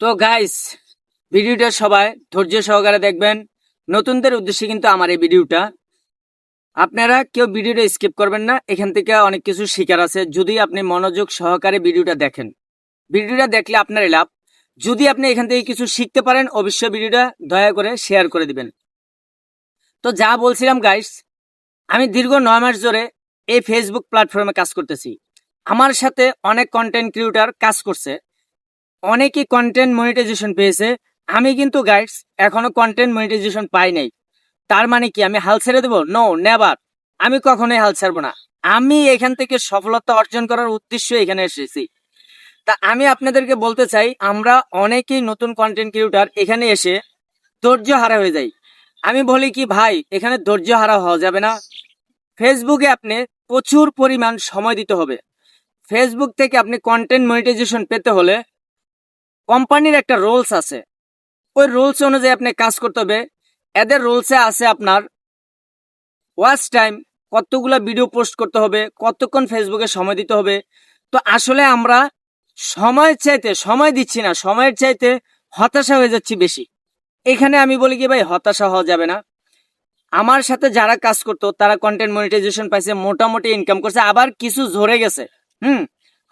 তো গাইস, ভিডিওটা সবাই ধৈর্য সহকারে দেখবেন। নতুনদের উদ্দেশ্যে কিন্তু আমার এই ভিডিওটা, আপনারা কেউ ভিডিওটা স্কিপ করবেন না। এখান থেকে অনেক কিছু শিকার আছে যদি আপনি মনোযোগ সহকারে ভিডিওটা দেখেন। ভিডিওটা দেখলে আপনারই লাভ। যদি আপনি এখান থেকে কিছু শিখতে পারেন, অবশ্যই ভিডিওটা দয়া করে শেয়ার করে দিবেন। তো যা বলছিলাম গাইস, আমি দীর্ঘ 9 মাস ধরে এই ফেসবুক প্ল্যাটফর্মে কাজ করতেছি। আমার সাথে অনেক কন্টেন্ট ক্রিয়েটর কাজ করছে, অনেকেই কন্টেন্ট মনিটাইজেশন পেয়েছে। আমি কিন্তু গাইডস এখনো কন্টেন্ট মনিটাইজেশন পাই নাই। তার মানে কি আমি হাল ছেড়ে দেবো? No, never. আমি কখনোই হাল ছাড়বো না। আমি এখান থেকে সফলতা অর্জন করার উদ্দেশ্য এখানে এসেছি। তা আমি আপনাদেরকে বলতে চাই, আমরা অনেকেই নতুন কন্টেন্ট ক্রিয়েটর এখানে এসে ধৈর্য হারা হয়ে যাই। আমি বলি কি ভাই, এখানে ধৈর্য হারা হওয়া যাবে না। ফেসবুকে আপনি প্রচুর পরিমাণ সময় দিতে হবে। ফেসবুক থেকে আপনি কন্টেন্ট মনিটাইজেশন পেতে হলে কোম্পানির একটা রুলস আছে, ওই রুলস অনুযায়ী আপনি কাজ করতে হবে। এদের রুলসে আছে আপনার ওয়াচ টাইম, কতগুলা ভিডিও পোস্ট করতে হবে, কতক্ষণ ফেসবুকে সময় দিতে হবে। তো আসলে আমরা সময় দিচ্ছি না, সময়ের চাইতে হতাশা হয়ে যাচ্ছি বেশি। এখানে আমি বলি কি ভাই, হতাশা হওয়া যাবে না। আমার সাথে যারা কাজ করতো তারা কন্টেন্ট মনিটাইজেশন পাইছে, মোটামুটি ইনকাম করছে, আবার কিছু ঝরে গেছে।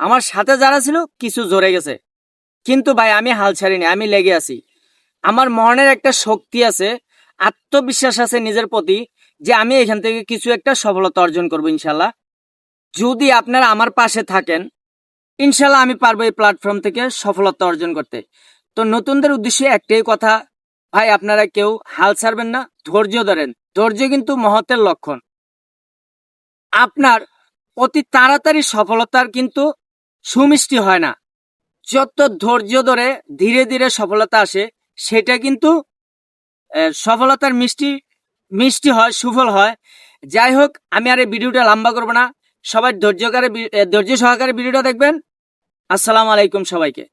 আমার সাথে যারা ছিল কিছু ঝরে গেছে, কিন্তু ভাই আমি হাল ছাড়িনি, আমি লেগে আছি। আমার মনের একটা শক্তি আছে, আত্মবিশ্বাস আছে নিজের প্রতি, যে আমি এখান থেকে কিছু একটা সফলতা অর্জন করবো ইনশাল্লাহ। যদি আপনারা আমার পাশে থাকেন, ইনশাল্লাহ আমি পারবো এই প্ল্যাটফর্ম থেকে সফলতা অর্জন করতে। তো নতুনদের উদ্দেশ্যে একটাই কথা, ভাই আপনারা কেউ হাল ছাড়বেন না, ধৈর্য ধরেন। ধৈর্য কিন্তু মহতের লক্ষণ। আপনার অতি তাড়াতাড়ি সফলতার কিন্তু সুমিষ্টি হয় না। যত ধৈর্য ধরে ধীরে ধীরে সফলতা আসে, সেটা কিন্তু সফলতার মিষ্টি মিষ্টি হয়, সুফল হয়। যাই হোক, আমি আর এই ভিডিওটা লম্বা করবো না। সবাই ধৈর্য সহকারে ভিডিওটা দেখবেন। আসসালামু আলাইকুম সবাইকে।